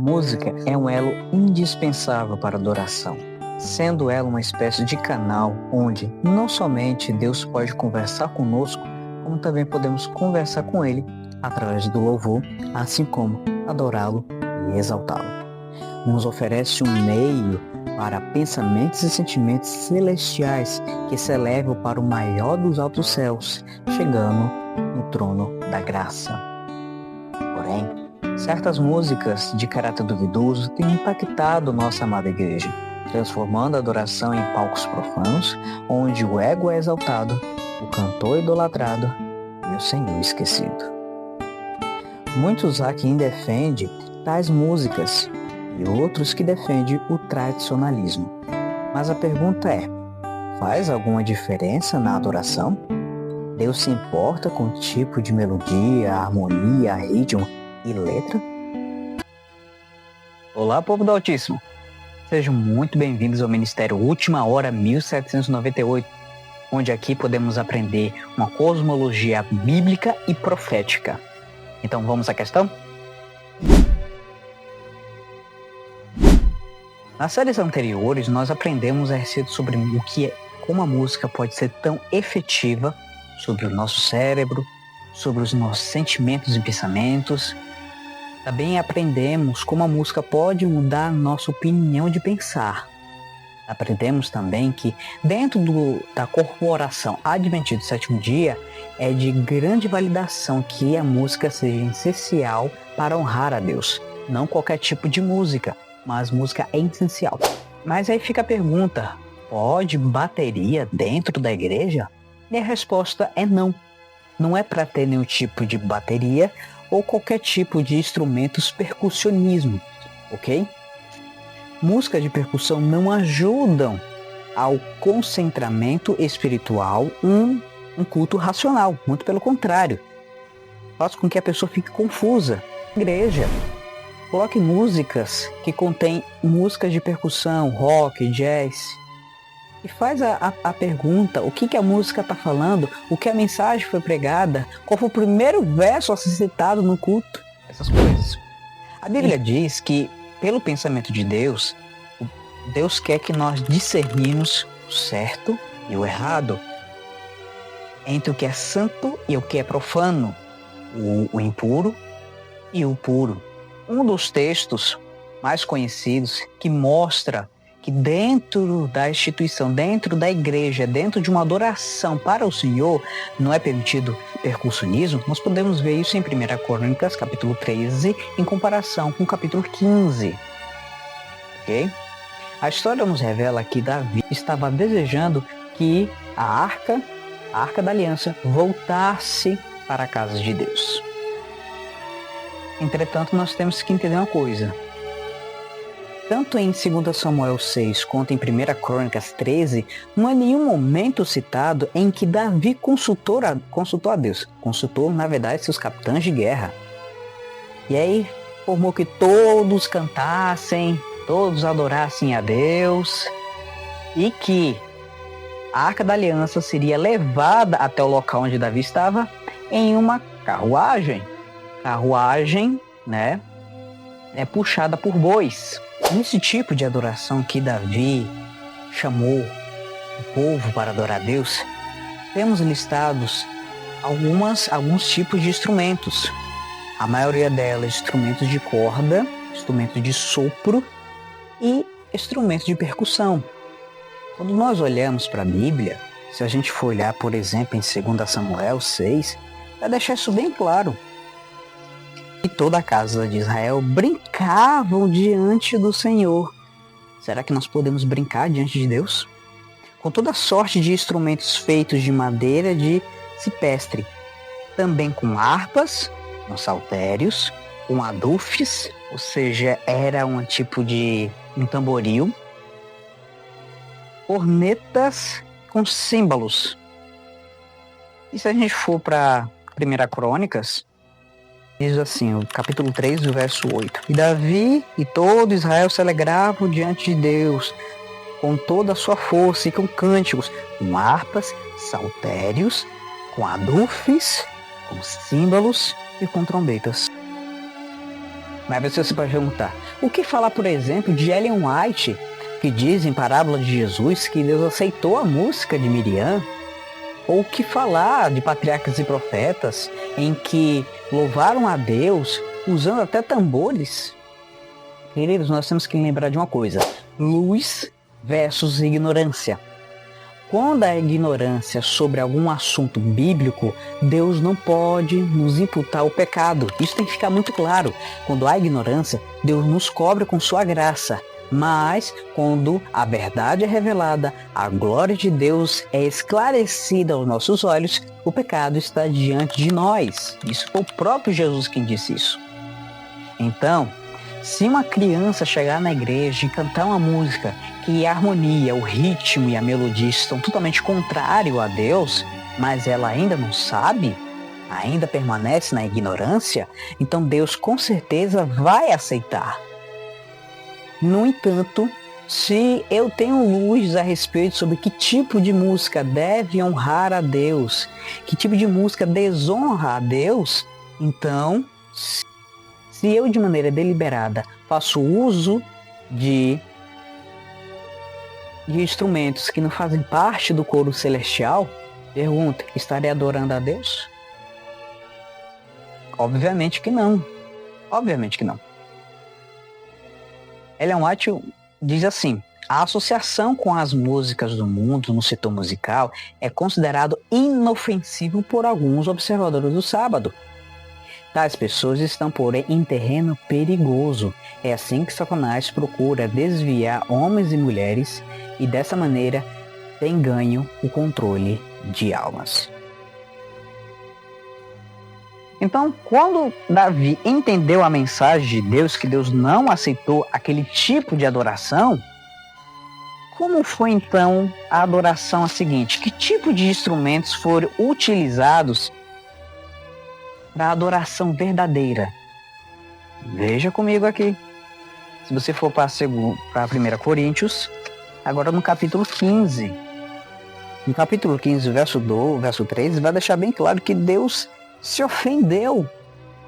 Música é um elo indispensável para a adoração, sendo ela uma espécie de canal onde não somente Deus pode conversar conosco, como também podemos conversar com Ele através do louvor, assim como adorá-lo e exaltá-lo. Nos oferece um meio para pensamentos e sentimentos celestiais que se elevam para o maior dos altos céus, chegando no trono da graça. Porém, certas músicas de caráter duvidoso têm impactado nossa amada igreja, transformando a adoração em palcos profanos, onde o ego é exaltado, o cantor idolatrado e o Senhor esquecido. Muitos há quem defendem tais músicas e outros que defendem o tradicionalismo. Mas a pergunta é, faz alguma diferença na adoração? Deus se importa com o tipo de melodia, harmonia, ritmo e letra? Olá, povo do Altíssimo! Sejam muito bem-vindos ao Ministério Última Hora 1798, onde aqui podemos aprender uma cosmologia bíblica e profética. Então vamos à questão? Nas séries anteriores, nós aprendemos a respeito sobre como a música pode ser tão efetiva sobre o nosso cérebro, sobre os nossos sentimentos e pensamentos. Também aprendemos como a música pode mudar nossa opinião de pensar. Aprendemos também que dentro da corporação Adventista do Sétimo Dia é de grande validação que a música seja essencial para honrar a Deus. Não qualquer tipo de música, mas música é essencial. Mas aí fica a pergunta, pode bateria dentro da igreja? E a resposta é não. Não é para ter nenhum tipo de bateria ou qualquer tipo de instrumentos percussionismo, ok? Música de percussão não ajudam ao concentramento espiritual, um culto racional, muito pelo contrário. Faz com que a pessoa fique confusa. Igreja, coloque músicas que contêm músicas de percussão, rock, jazz. E faz a pergunta, o que a música está falando, o que a mensagem foi pregada, qual foi o primeiro verso a ser citado no culto, essas coisas. A Bíblia diz que, pelo pensamento de Deus, Deus quer que nós discernimos o certo e o errado, entre o que é santo e o que é profano, o impuro e o puro. Um dos textos mais conhecidos que mostra que dentro da instituição, dentro da igreja, dentro de uma adoração para o Senhor, não é permitido percussionismo, nós podemos ver isso em 1 Crônicas, capítulo 13, em comparação com o capítulo 15. Ok? A história nos revela que Davi estava desejando que a arca da aliança, voltasse para a casa de Deus. Entretanto, nós temos que entender uma coisa. Tanto em 2 Samuel 6 quanto em 1 Crônicas 13, não há nenhum momento citado em que Davi consultou a Deus. Consultou, na verdade, seus capitães de guerra. E aí formou que todos cantassem, todos adorassem a Deus e que a Arca da Aliança seria levada até o local onde Davi estava em uma carruagem. Carruagem, né, é puxada por bois. Nesse tipo de adoração que Davi chamou o povo para adorar a Deus, temos listados alguns tipos de instrumentos. A maioria delas instrumentos de corda, instrumentos de sopro e instrumentos de percussão. Quando nós olhamos para a Bíblia, se a gente for olhar, por exemplo, em 2 Samuel 6, vai deixar isso bem claro. E toda a casa de Israel brincavam diante do Senhor. Será que nós podemos brincar diante de Deus? Com toda sorte de instrumentos feitos de madeira de cipestre, também com harpas, com saltérios, com adufes, ou seja, era um tipo de um tamboril, cornetas com símbolos. E se a gente for para 1 Crônicas, diz assim, o capítulo 3, o verso 8. E Davi e todo Israel se alegravam diante de Deus com toda a sua força e com cânticos, com harpas, saltérios, com adufes, com símbolos e com trombetas. Mas você pode perguntar, o que falar, por exemplo, de Ellen White, que diz em Parábola de Jesus que Deus aceitou a música de Miriam? Ou o que falar de patriarcas e profetas em que louvaram a Deus usando até tambores? Queridos, nós temos que lembrar de uma coisa: luz versus ignorância. Quando há ignorância sobre algum assunto bíblico, Deus não pode nos imputar o pecado. Isso tem que ficar muito claro. Quando há ignorância, Deus nos cobre com sua graça. Mas, quando a verdade é revelada, a glória de Deus é esclarecida aos nossos olhos, o pecado está diante de nós. Isso foi o próprio Jesus quem disse isso. Então, se uma criança chegar na igreja e cantar uma música que a harmonia, o ritmo e a melodia estão totalmente contrários a Deus, mas ela ainda não sabe, ainda permanece na ignorância, então Deus com certeza vai aceitar. No entanto, se eu tenho luz a respeito sobre que tipo de música deve honrar a Deus, que tipo de música desonra a Deus, então, se eu de maneira deliberada faço uso de instrumentos que não fazem parte do coro celestial, pergunta, estarei adorando a Deus? Obviamente que não. Obviamente que não. Ellen White diz assim: a associação com as músicas do mundo no setor musical é considerado inofensivo por alguns observadores do sábado. Tais pessoas estão, porém, em terreno perigoso. É assim que Satanás procura desviar homens e mulheres e, dessa maneira, tem ganho o controle de almas. Então, quando Davi entendeu a mensagem de Deus, que Deus não aceitou aquele tipo de adoração, como foi então a adoração a seguinte? Que tipo de instrumentos foram utilizados para a adoração verdadeira? Veja comigo aqui. Se você for para 1 Coríntios, agora no capítulo 15. No capítulo 15, verso 13, vai deixar bem claro que Deus se ofendeu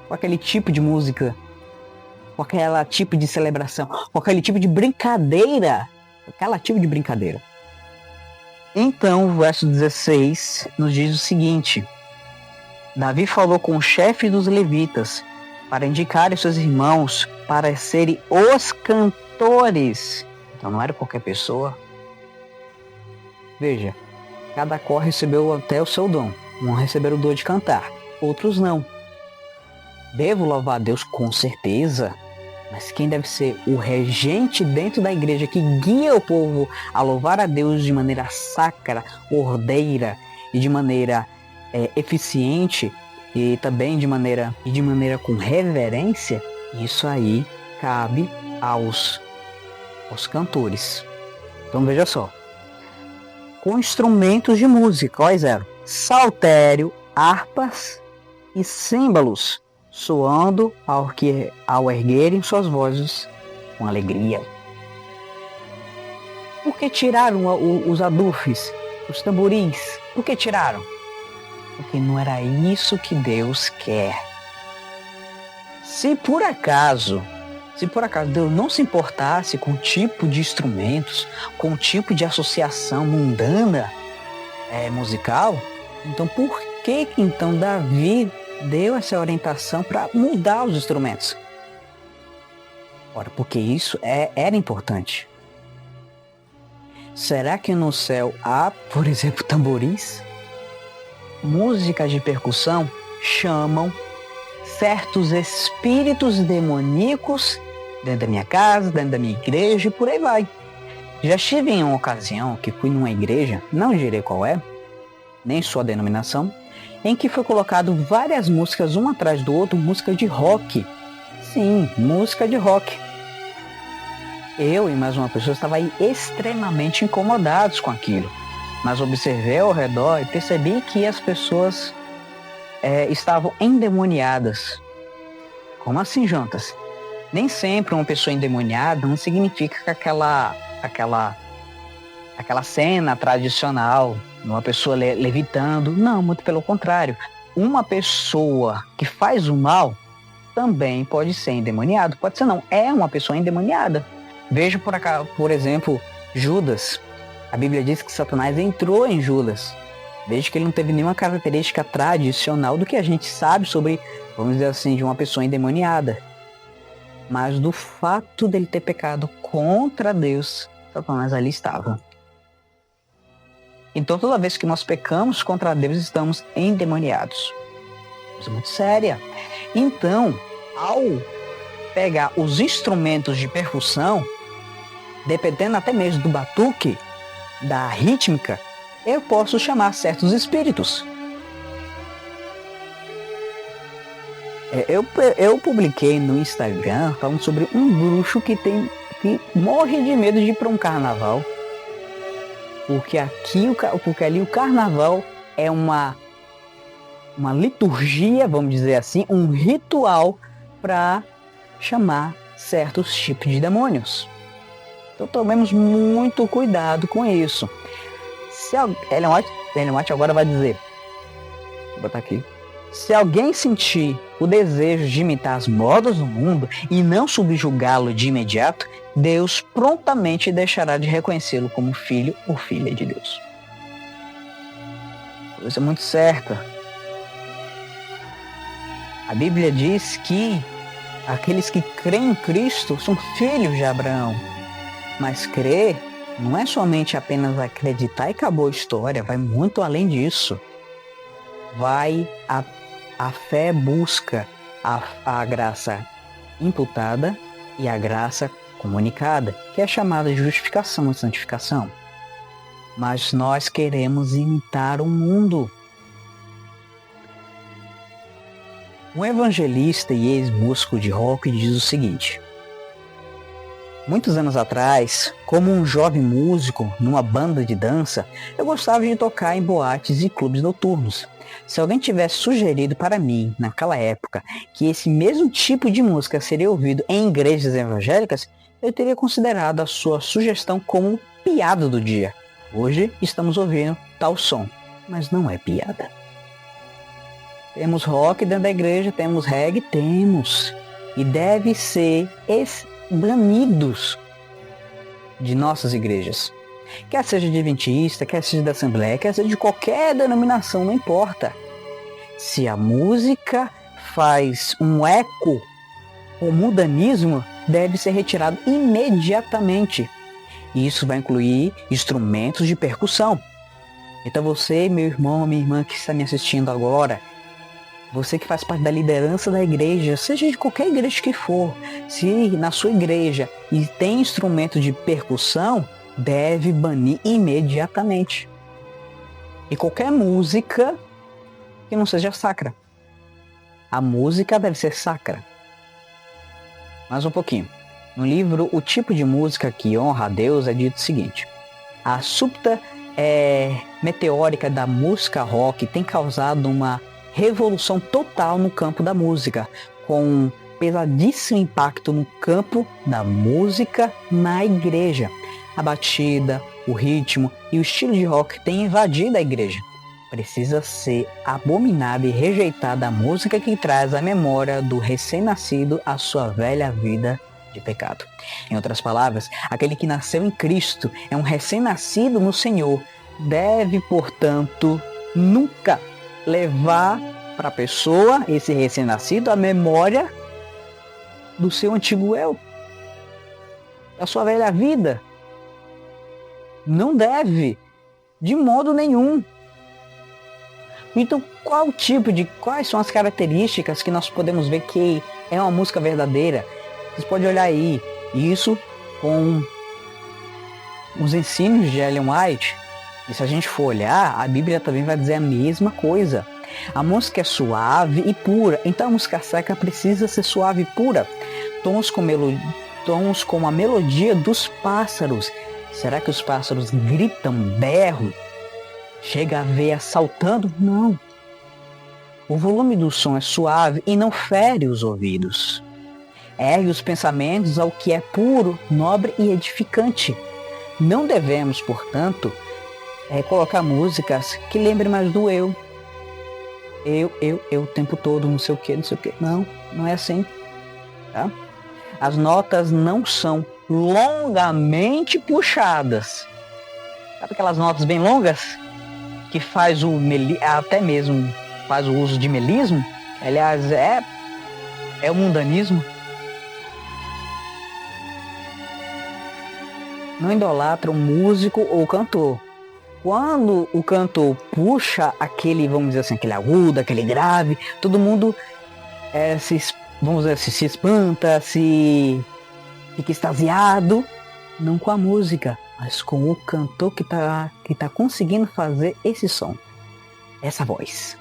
com aquele tipo de música, com aquele tipo de celebração, com aquele tipo de brincadeira. Então, o verso 16 nos diz o seguinte: Davi falou com o chefe dos levitas para indicarem seus irmãos para serem os cantores. Então não era qualquer pessoa. Veja, cada qual recebeu até o seu dom. Uns receberam o dom de cantar, outros não. Devo louvar a Deus com certeza, mas quem deve ser o regente dentro da igreja que guia o povo a louvar a Deus de maneira sacra, ordeira e de maneira eficiente e também de maneira com reverência, isso aí cabe aos cantores. Então veja só, com instrumentos de música, quais eram? Saltério, harpas e címbalos, soando ao erguerem suas vozes com alegria. Por que tiraram os adufes, os tamboris? Por que tiraram? Porque não era isso que Deus quer. Se por acaso Deus não se importasse com o tipo de instrumentos, com o tipo de associação mundana musical, então por que então Davi deu essa orientação para mudar os instrumentos? Ora, porque isso era importante. Será que no céu há, por exemplo, tamboris? Músicas de percussão chamam certos espíritos demoníacos dentro da minha casa, dentro da minha igreja e por aí vai. Já estive em uma ocasião que fui numa igreja, não direi qual é, nem sua denominação, em que foi colocado várias músicas, uma atrás do outro, música de rock. Sim, música de rock. Eu e mais uma pessoa estavam aí extremamente incomodados com aquilo. Mas observei ao redor e percebi que as pessoas estavam endemoniadas. Como assim, Jantas? Nem sempre uma pessoa endemoniada não significa que aquela cena tradicional, uma pessoa levitando. Não, muito pelo contrário. Uma pessoa que faz o mal também pode ser endemoniado. Pode ser não, é uma pessoa endemoniada. Veja por exemplo, Judas. A Bíblia diz que Satanás entrou em Judas. Veja que ele não teve nenhuma característica tradicional do que a gente sabe sobre, vamos dizer assim, de uma pessoa endemoniada. Mas do fato dele ter pecado contra Deus, Satanás ali estava. Então toda vez que nós pecamos contra Deus, estamos endemoniados. Coisa muito séria. Então, ao pegar os instrumentos de percussão, dependendo até mesmo do batuque, da rítmica, eu posso chamar certos espíritos. Eu publiquei no Instagram falando sobre um bruxo que morre de medo de ir para um carnaval. Porque ali o carnaval é uma liturgia, vamos dizer assim, um ritual para chamar certos tipos de demônios. Então tomemos muito cuidado com isso. Ellen White agora vai dizer, vou botar aqui. Se alguém sentir o desejo de imitar as modas do mundo e não subjugá-lo de imediato, Deus prontamente deixará de reconhecê-lo como filho ou filha de Deus. Coisa muito certa. A Bíblia diz que aqueles que creem em Cristo são filhos de Abraão. Mas crer não é somente apenas acreditar e acabou a história, vai muito além disso. A fé busca a graça imputada e a graça comunicada, que é chamada de justificação e santificação. Mas nós queremos imitar o mundo. Um evangelista e ex-músico de rock diz o seguinte: muitos anos atrás, como um jovem músico numa banda de dança, eu gostava de tocar em boates e clubes noturnos. Se alguém tivesse sugerido para mim, naquela época, que esse mesmo tipo de música seria ouvido em igrejas evangélicas, eu teria considerado a sua sugestão como piada do dia. Hoje estamos ouvindo tal som, mas não é piada. Temos rock dentro da igreja, temos reggae, temos. E deve ser banidos de nossas igrejas. Quer seja de adventista, quer seja da Assembleia, quer seja de qualquer denominação, não importa. Se a música faz um eco, o mundanismo deve ser retirado imediatamente. E isso vai incluir instrumentos de percussão. Então você, meu irmão, minha irmã que está me assistindo agora, você que faz parte da liderança da igreja, seja de qualquer igreja que for, se na sua igreja e tem instrumento de percussão, deve banir imediatamente. E qualquer música que não seja sacra. A música deve ser sacra. Mais um pouquinho. No livro O Tipo de Música que Honra a Deus é dito o seguinte: a súbita meteórica da música rock tem causado uma revolução total no campo da música, com um pesadíssimo impacto no campo da música na igreja. A batida, o ritmo e o estilo de rock têm invadido a igreja. Precisa ser abominada e rejeitada a música que traz a memória do recém-nascido à sua velha vida de pecado. Em outras palavras, aquele que nasceu em Cristo é um recém-nascido no Senhor. Deve, portanto, nunca levar para a pessoa, esse recém-nascido, a memória do seu antigo eu, da sua velha vida. Não deve, de modo nenhum. Então, quais são as características que nós podemos ver que é uma música verdadeira? Vocês podem olhar aí, isso com os ensinos de Ellen White. E se a gente for olhar, a Bíblia também vai dizer a mesma coisa. A música é suave e pura, então a música sacra precisa ser suave e pura. Tons como a melodia dos pássaros. Será que os pássaros gritam, berram? Chega a ver assaltando? Não. O volume do som é suave e não fere os ouvidos. Ergue os pensamentos ao que é puro, nobre e edificante. Não devemos, portanto, colocar músicas que lembrem mais do eu. Eu o tempo todo, não sei o que. Não. Não é assim, tá? As notas não são longamente puxadas. Sabe aquelas notas bem longas que faz até mesmo faz o uso de melismo? Aliás, é o mundanismo. Não idolatra um músico ou cantor. Quando o cantor puxa aquele, vamos dizer assim, aquele agudo, aquele grave, todo mundo se espanta, fica extasiado, não com a música, mas com o cantor que tá conseguindo fazer esse som, essa voz.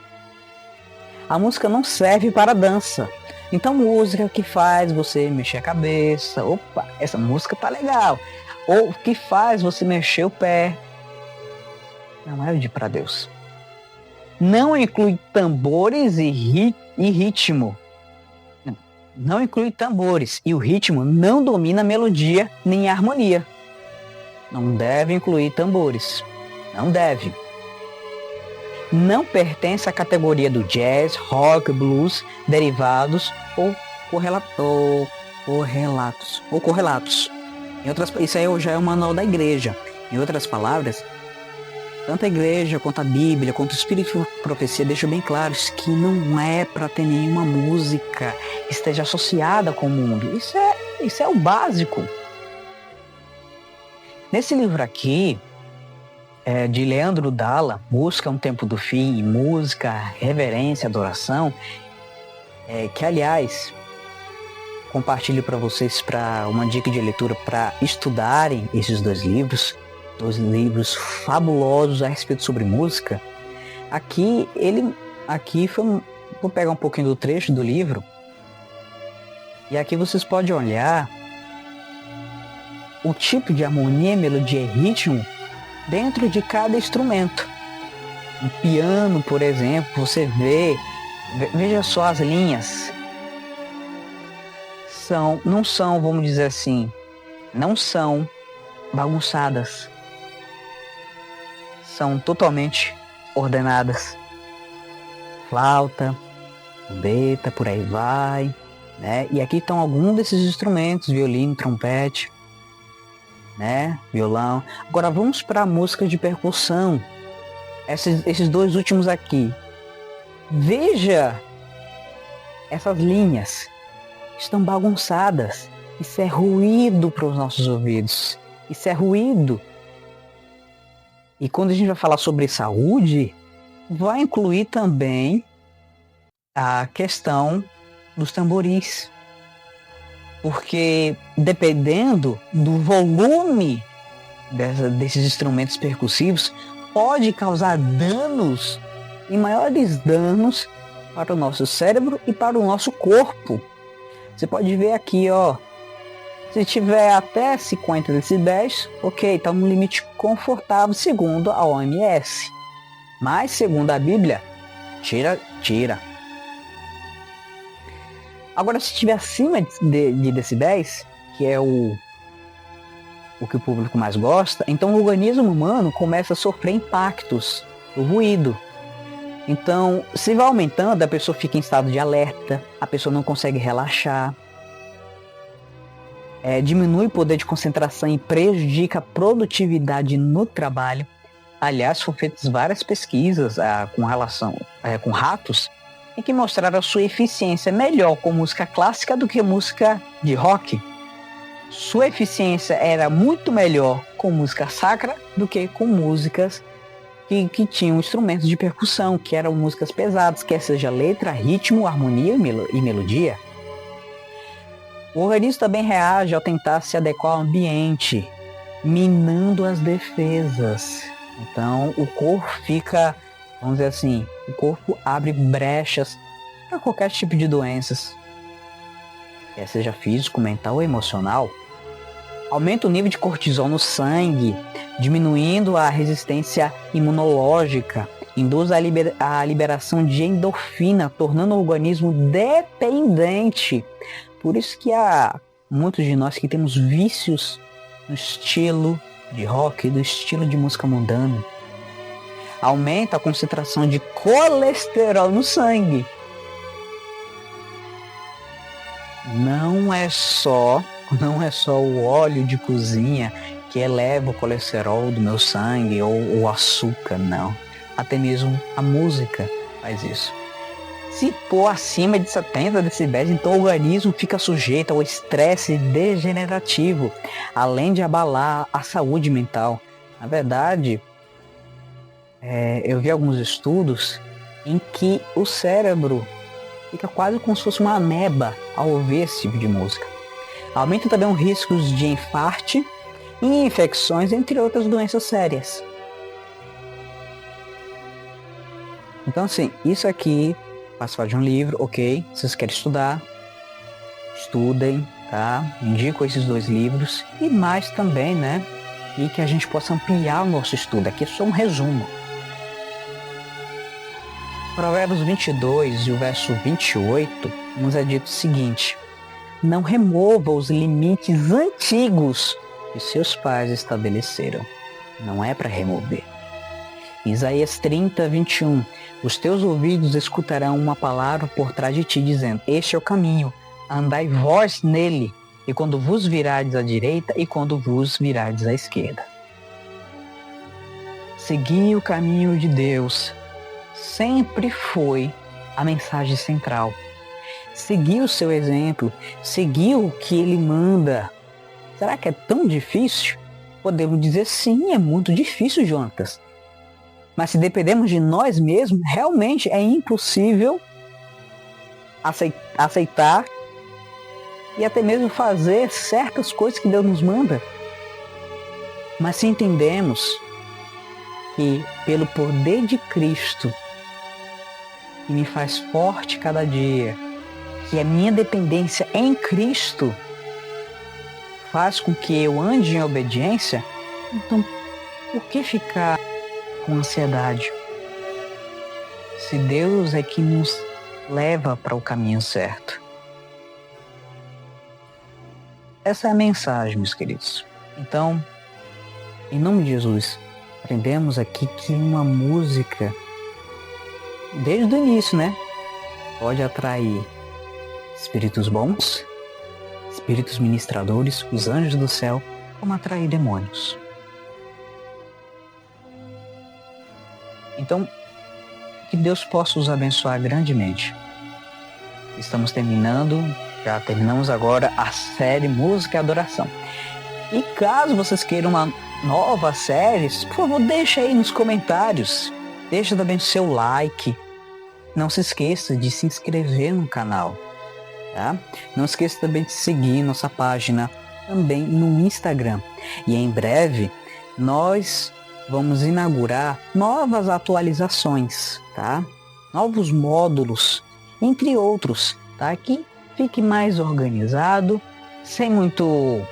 A música não serve para dança. Então, música que faz você mexer a cabeça, opa, essa música tá legal. Ou que faz você mexer o pé, não é para Deus. Não inclui tambores e ritmo. Não inclui tambores e o ritmo não domina a melodia nem a harmonia. Não deve incluir tambores. Não deve. Não pertence à categoria do jazz, rock, blues, derivados ou correlatos. Isso aí já é o manual da igreja. Em outras palavras, tanto a igreja, quanto a Bíblia, quanto o Espírito de Profecia deixam bem claros que não é para ter nenhuma música que esteja associada com o mundo. Isso é o básico. Nesse livro aqui, de Leandro Dalla, Música um Tempo do Fim, Música, Reverência, Adoração, que aliás, compartilho para vocês para uma dica de leitura para estudarem esses dois livros fabulosos a respeito sobre música. Vou pegar um pouquinho do trecho do livro e aqui vocês podem olhar o tipo de harmonia, melodia e ritmo dentro de cada instrumento. Um piano, por exemplo, você veja só as linhas. Não são, vamos dizer assim, não são bagunçadas. São totalmente ordenadas. Flauta, trombeta, por aí vai, né? E aqui estão alguns desses instrumentos, violino, trompete, né? Violão. Agora vamos para a música de percussão. Esses dois últimos aqui. Veja essas linhas. Estão bagunçadas. Isso é ruído para os nossos ouvidos. Isso é ruído. E quando a gente vai falar sobre saúde, vai incluir também a questão dos tamborins. Porque dependendo do volume desses instrumentos percussivos, pode causar danos e maiores danos para o nosso cérebro e para o nosso corpo. Você pode ver aqui, ó. Se tiver até 50 decibéis, ok, está no limite confortável segundo a OMS. Mas segundo a Bíblia, tira. Agora, se estiver acima de decibéis, que é o que o público mais gosta, então o organismo humano começa a sofrer impactos do ruído. Então, se vai aumentando, a pessoa fica em estado de alerta, a pessoa não consegue relaxar, diminui o poder de concentração e prejudica a produtividade no trabalho. Aliás, foram feitas várias pesquisas com relação com ratos em que mostraram a sua eficiência melhor com música clássica do que música de rock. Sua eficiência era muito melhor com música sacra do que com músicas que tinham instrumentos de percussão, que eram músicas pesadas, quer seja letra, ritmo, harmonia e melodia. O organismo também reage ao tentar se adequar ao ambiente, minando as defesas. Então o corpo fica, vamos dizer assim, o corpo abre brechas para qualquer tipo de doenças, quer seja físico, mental ou emocional. Aumenta o nível de cortisol no sangue, diminuindo a resistência imunológica, induz a liberação de endorfina, tornando o organismo dependente. Por isso que há muitos de nós que temos vícios no estilo de rock, do estilo de música mundana. Aumenta a concentração de colesterol no sangue. não é só o óleo de cozinha que eleva o colesterol do meu sangue ou o açúcar, não. Até mesmo a música faz isso. Se for acima de 70 decibéis, então o organismo fica sujeito ao estresse degenerativo, além de abalar a saúde mental. Na verdade, eu vi alguns estudos em que o cérebro fica quase como se fosse uma ameba ao ouvir esse tipo de música. Aumenta também os riscos de infarte e infecções, entre outras doenças sérias. Então, assim, isso aqui faz parte de um livro, ok? Se vocês querem estudar, estudem, tá? Indico esses 2 livros e mais também, né? E que a gente possa ampliar o nosso estudo. Aqui é só um resumo. Provérbios 22 e o verso 28 nos é dito o seguinte: não remova os limites antigos que seus pais estabeleceram. Não é para remover. Isaías 30, 21. Os teus ouvidos escutarão uma palavra por trás de ti, dizendo: este é o caminho, andai vós nele, e quando vos virardes à direita e quando vos virardes à esquerda. Seguir o caminho de Deus sempre foi a mensagem central. Seguir o seu exemplo, seguir o que ele manda. Será que é tão difícil? Podemos dizer sim, é muito difícil, Jonatas. Mas se dependemos de nós mesmos, realmente é impossível aceitar e até mesmo fazer certas coisas que Deus nos manda. Mas se entendemos que pelo poder de Cristo, que me faz forte cada dia, que a minha dependência em Cristo faz com que eu ande em obediência, então por que ficar com ansiedade? Se Deus é que nos leva para o caminho certo. Essa é a mensagem, meus queridos. Então, em nome de Jesus, aprendemos aqui que uma música, desde o início, né, pode atrair espíritos bons, espíritos ministradores, os anjos do céu, como atrair demônios. Então, que Deus possa os abençoar grandemente. Já terminamos agora a série Música e Adoração. E caso vocês queiram uma nova série, por favor, deixa aí nos comentários. Deixa também o seu like. Não se esqueça de se inscrever no canal, tá? Não esqueça também de seguir nossa página também no Instagram. E em breve nós vamos inaugurar novas atualizações, tá? Novos módulos, entre outros, tá? Que fique mais organizado, sem muito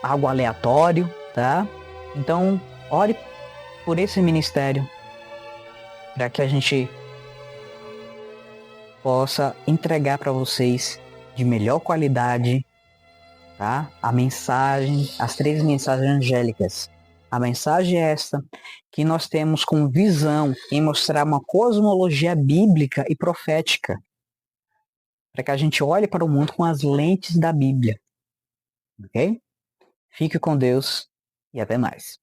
algo aleatório, tá? Então, ore por esse ministério para que a gente possa entregar para vocês de melhor qualidade, tá? A mensagem, as 3 mensagens angélicas. A mensagem é esta, que nós temos como visão em mostrar uma cosmologia bíblica e profética, para que a gente olhe para o mundo com as lentes da Bíblia. Ok? Fique com Deus e até mais.